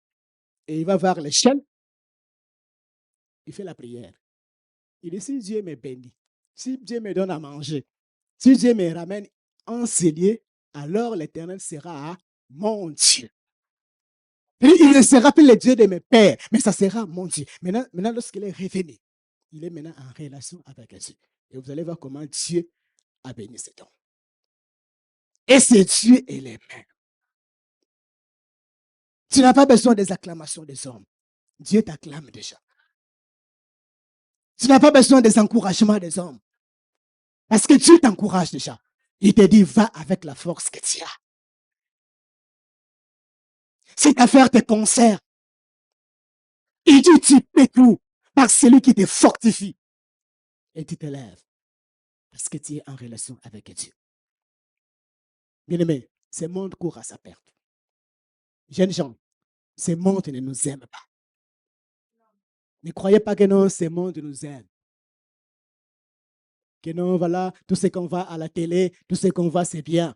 et il va voir l'échelle, il fait la prière. Il dit, si Dieu me bénit, si Dieu me donne à manger, si Dieu me ramène en cellier, alors l'Éternel sera mon Dieu. Il ne sera plus le Dieu de mes pères, mais ça sera mon Dieu. Maintenant lorsqu'il est revenu, il est maintenant en relation avec Dieu. Et vous allez voir comment Dieu a béni cet homme. Et c'est Dieu et les mains. Tu n'as pas besoin des acclamations des hommes. Dieu t'acclame déjà. Tu n'as pas besoin des encouragements des hommes. Parce que Dieu t'encourage déjà. Il te dit, va avec la force que tu as. C'est à faire tes concerts. Il dit, tu peux tout par celui qui te fortifie. Et tu te lèves. Parce que tu es en relation avec Dieu. Bien-aimé, ce monde court à sa perte. Jeunes gens, ce monde ne nous aime pas. Ne croyez pas que non, ce monde nous aime. Que non, voilà, tout ce qu'on voit à la télé, tout ce qu'on voit, c'est bien.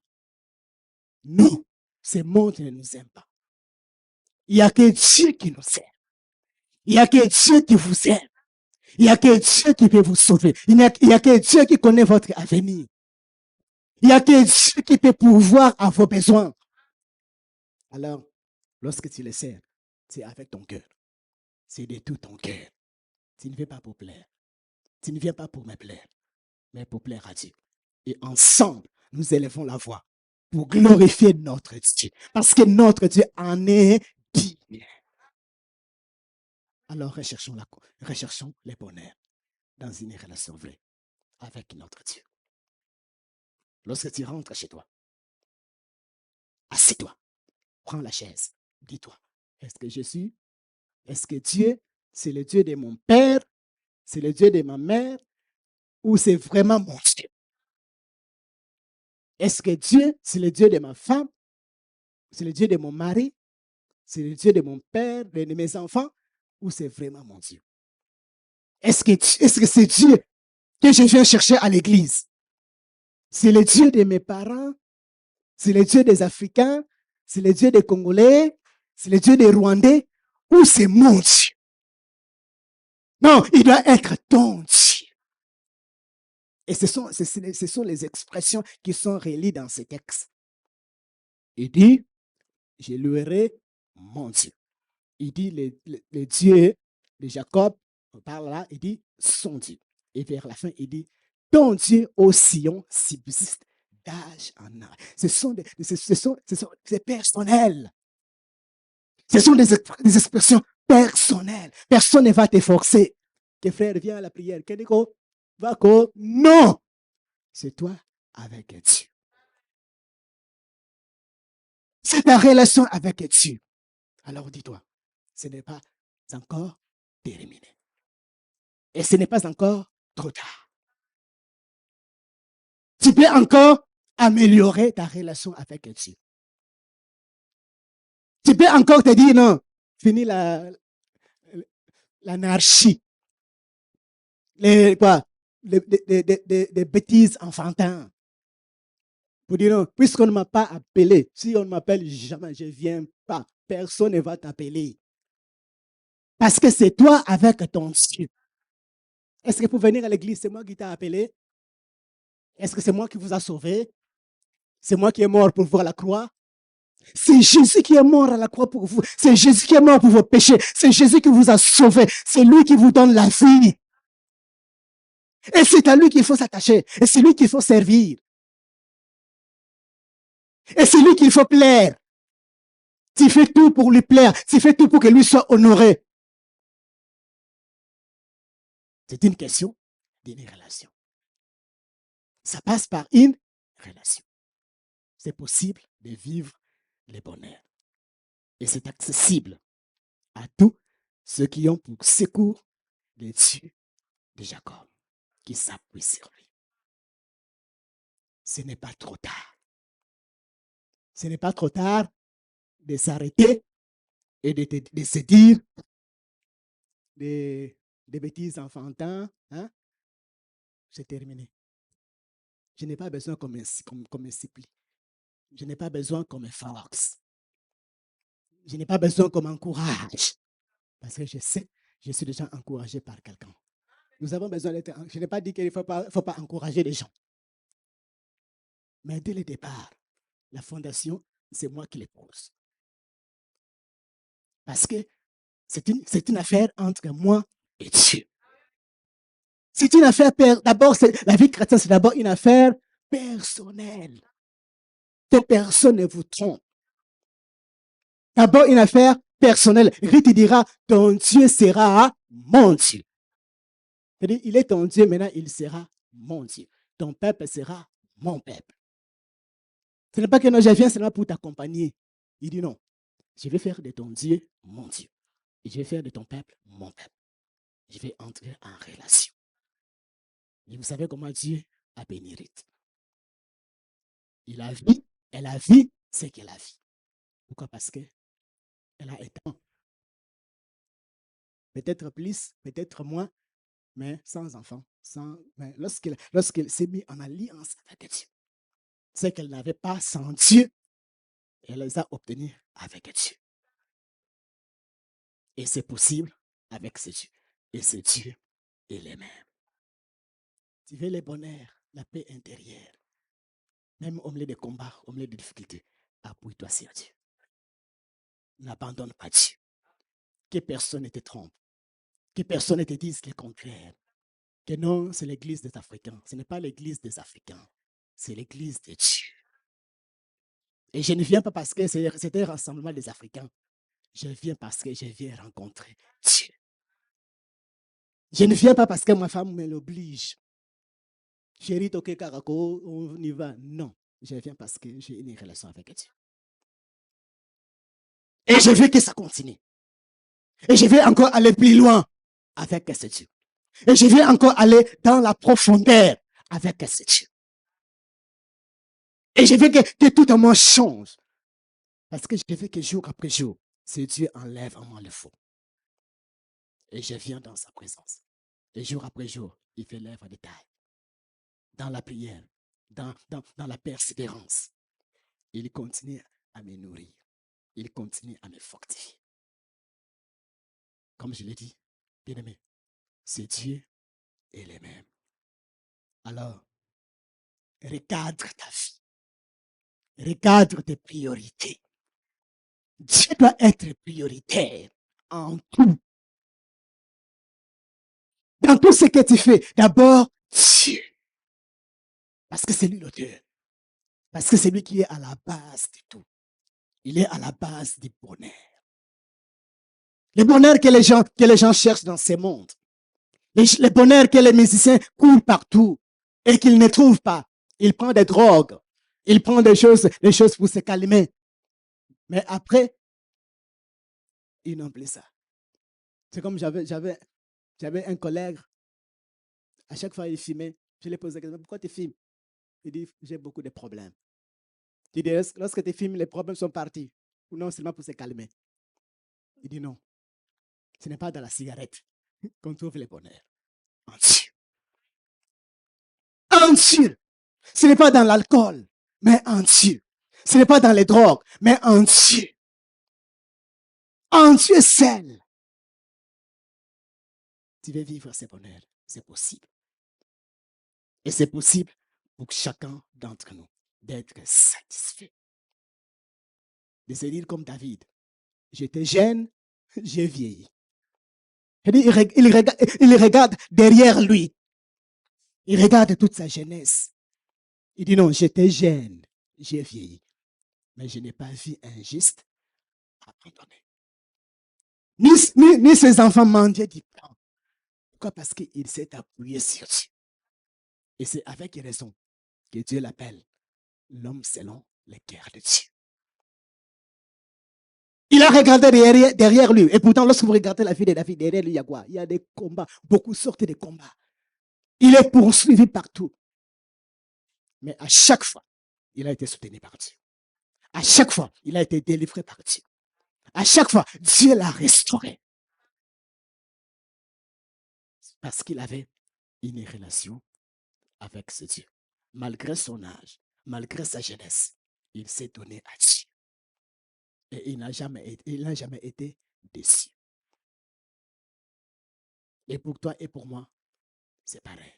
Non, ce monde ne nous aime pas. Il n'y a que Dieu qui nous aime. Il n'y a que Dieu qui vous aime. Il n'y a que Dieu qui peut vous sauver. Il n'y a que Dieu qui connaît votre avenir. Il n'y a que Dieu qui peut pourvoir à vos besoins. Alors, lorsque tu le sers, c'est avec ton cœur. C'est de tout ton cœur. Tu ne viens pas pour plaire. Tu ne viens pas pour me plaire, mais pour plaire à Dieu. Et ensemble, nous élevons la voix pour glorifier notre Dieu. Parce que notre Dieu en est digne. Alors, recherchons le bonheur dans une relation vraie avec notre Dieu. Lorsque tu rentres chez toi, assieds-toi, prends la chaise, dis-toi, est-ce que Dieu, c'est le Dieu de mon père, c'est le Dieu de ma mère, ou c'est vraiment mon Dieu? Est-ce que Dieu, c'est le Dieu de ma femme, c'est le Dieu de mon mari, c'est le Dieu de mon père, de mes enfants, ou c'est vraiment mon Dieu? Est-ce que c'est Dieu que je viens chercher à l'église? C'est le Dieu de mes parents, c'est le Dieu des Africains, c'est le Dieu des Congolais, c'est le Dieu des Rwandais, ou c'est mon Dieu? Non, il doit être ton Dieu. Et ce sont les expressions qui sont reliées dans ces textes. Il dit, je louerai mon Dieu. Il dit, le Dieu de Jacob, on parle là, il dit, son Dieu. Et vers la fin, il dit, ton Dieu au Sion subsiste d'âge en âge. C'est personnel. Ce sont des expressions personnelles. Personne ne va te forcer. Que frère, viens à la prière. Non! C'est toi avec Dieu. C'est ta relation avec Dieu. Alors dis-toi, ce n'est pas encore terminé. Et ce n'est pas encore trop tard. Tu peux encore améliorer ta relation avec Dieu. Tu peux encore te dire non, fini l'anarchie. Les bêtises enfantines. Pour dire non, puisqu'on ne m'a pas appelé, si on ne m'appelle jamais, je ne viens pas. Personne ne va t'appeler. Parce que c'est toi avec ton Dieu. Est-ce que pour venir à l'église, c'est moi qui t'ai appelé? Est-ce que c'est moi qui vous a sauvé? C'est moi qui est mort pour vous à la croix? C'est Jésus qui est mort à la croix pour vous. C'est Jésus qui est mort pour vos péchés. C'est Jésus qui vous a sauvé. C'est lui qui vous donne la vie. Et c'est à lui qu'il faut s'attacher. Et c'est lui qu'il faut servir. Et c'est lui qu'il faut plaire. Tu fais tout pour lui plaire. Tu fais tout pour que lui soit honoré. C'est une question d'une relation. Ça passe par une relation. C'est possible de vivre le bonheur. Et c'est accessible à tous ceux qui ont pour secours le Dieu de Jacob, qui s'appuie sur lui. Ce n'est pas trop tard. Ce n'est pas trop tard de s'arrêter et de se dire des bêtises enfantins. Hein? C'est terminé. Je n'ai pas besoin qu'on me supplie. Je n'ai pas besoin qu'on me force. Je n'ai pas besoin qu'on m'encourage. Parce que je sais, je suis déjà encouragé par quelqu'un. Nous avons besoin d'être... Je n'ai pas dit qu'il ne faut pas encourager les gens. Mais dès le départ, la fondation, c'est moi qui les pose. Parce que c'est une affaire entre moi et Dieu. C'est une affaire, d'abord, la vie chrétienne, c'est d'abord une affaire personnelle. Que personne ne vous trompe. D'abord, une affaire personnelle. Rite dira, ton Dieu sera mon Dieu. C'est-à-dire, il est ton Dieu, maintenant, il sera mon Dieu. Ton peuple sera mon peuple. Ce n'est pas que non, je viens seulement pour t'accompagner. Il dit non, je vais faire de ton Dieu mon Dieu. Et je vais faire de ton peuple mon peuple. Je vais entrer en relation. Et vous savez comment Dieu a béni Rite. Il a vu, elle a vu ce qu'elle a vu. Pourquoi? Parce qu'elle a été peut-être plus, peut-être moins, mais sans enfant. Mais lorsqu'elle s'est mise en alliance avec Dieu, ce qu'elle n'avait pas sans Dieu, elle les a obtenus avec Dieu. Et c'est possible avec ce Dieu. Et ce Dieu est le même. Tu veux le bonheur, la paix intérieure, même au milieu des combats, au milieu des difficultés, appuie-toi sur Dieu. N'abandonne pas Dieu. Que personne ne te trompe. Que personne ne te dise le contraire. Que non, c'est l'église des Africains. Ce n'est pas l'église des Africains. C'est l'église de Dieu. Et je ne viens pas parce que c'était un rassemblement des Africains. Je viens parce que je viens rencontrer Dieu. Je ne viens pas parce que ma femme me l'oblige. Chérie, toke karako, on y va. Non, je viens parce que j'ai une relation avec Dieu. Et je veux que ça continue. Et je veux encore aller plus loin avec ce Dieu. Et je veux encore aller dans la profondeur avec ce Dieu. Et je veux que tout en moi change. Parce que je veux que jour après jour, ce Dieu enlève en moi le faux. Et je viens dans sa présence. Et jour après jour, il fait l'œuvre de taille. Dans la prière, dans la persévérance. Il continue à me nourrir. Il continue à me fortifier. Comme je l'ai dit, bien aimé, c'est Dieu et les mêmes. Alors, recadre ta vie. Recadre tes priorités. Dieu doit être prioritaire en tout. Dans tout ce que tu fais, d'abord, Dieu. Parce que c'est lui l'auteur. Parce que c'est lui qui est à la base de tout. Il est à la base du bonheur. Le bonheur que les gens cherchent dans ce monde. Le bonheur que les musiciens courent partout et qu'ils ne trouvent pas. Ils prennent des drogues. Ils prennent des choses pour se calmer. Mais après, ils n'ont plus ça. C'est comme j'avais un collègue, à chaque fois il filmait, je lui posais la question, pourquoi tu filmes? Il dit, j'ai beaucoup de problèmes. Il dit, lorsque tu filmes, les problèmes sont partis. Ou non, seulement pour se calmer. Il dit non, ce n'est pas dans la cigarette qu'on trouve le bonheur. En Dieu. En Dieu. Ce n'est pas dans l'alcool, mais en Dieu. Ce n'est pas dans les drogues, mais en Dieu. En Dieu seul. Tu veux vivre ce bonheur, c'est possible. Et c'est possible pour chacun d'entre nous d'être satisfait. De se dire comme David, j'étais jeune, j'ai vieilli. Il regarde derrière lui. Il regarde toute sa jeunesse. Il dit non, j'étais jeune, j'ai vieilli. Mais je n'ai pas vu un juste abandonné. Ni ses enfants mendiaient du pain. Pourquoi? Parce qu'il s'est appuyé sur Dieu. Et c'est avec raison que Dieu l'appelle l'homme selon le cœur de Dieu. Il a regardé derrière lui. Et pourtant, lorsque vous regardez la vie de David, derrière lui, il y a quoi? Il y a des combats, beaucoup sortes de combats. Il est poursuivi partout. Mais à chaque fois, il a été soutenu par Dieu. À chaque fois, il a été délivré par Dieu. À chaque fois, Dieu l'a restauré. Parce qu'il avait une relation avec ce Dieu. Malgré son âge, malgré sa jeunesse, il s'est donné à Dieu. Et il n'a jamais été déçu. Et pour toi et pour moi, c'est pareil.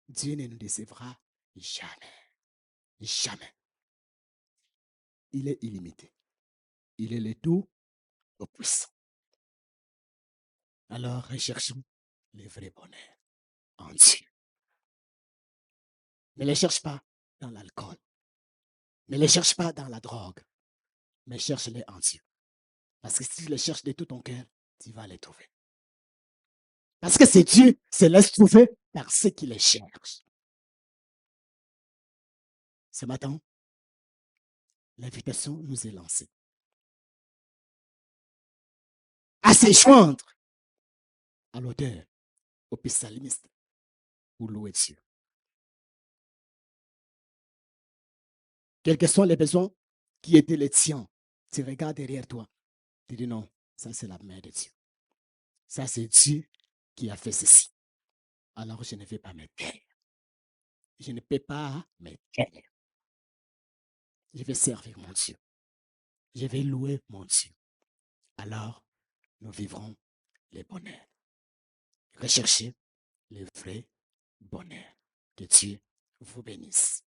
Dieu ne nous décevra jamais. Jamais. Il est illimité. Il est le tout au puissant. Alors, recherchons le vrai bonheur en Dieu. Ne le cherche pas dans l'alcool. Ne les cherche pas dans la drogue, mais cherche-les en Dieu. Parce que si tu les cherches de tout ton cœur, tu vas les trouver. Parce que c'est Dieu se laisse trouver par ceux qui les cherchent. Ce matin, l'invitation nous est lancée à se joindre à l'auteur, au psalmiste, pour louer Dieu. Quels que sont les besoins qui étaient les tiens, tu regardes derrière toi, tu dis non, ça c'est la main de Dieu. Ça c'est Dieu qui a fait ceci. Alors je ne vais pas me taire. Je ne peux pas me taire. Je vais servir mon Dieu. Je vais louer mon Dieu. Alors, nous vivrons les bonheurs. Recherchez le vrai bonheur. Que Dieu vous bénisse.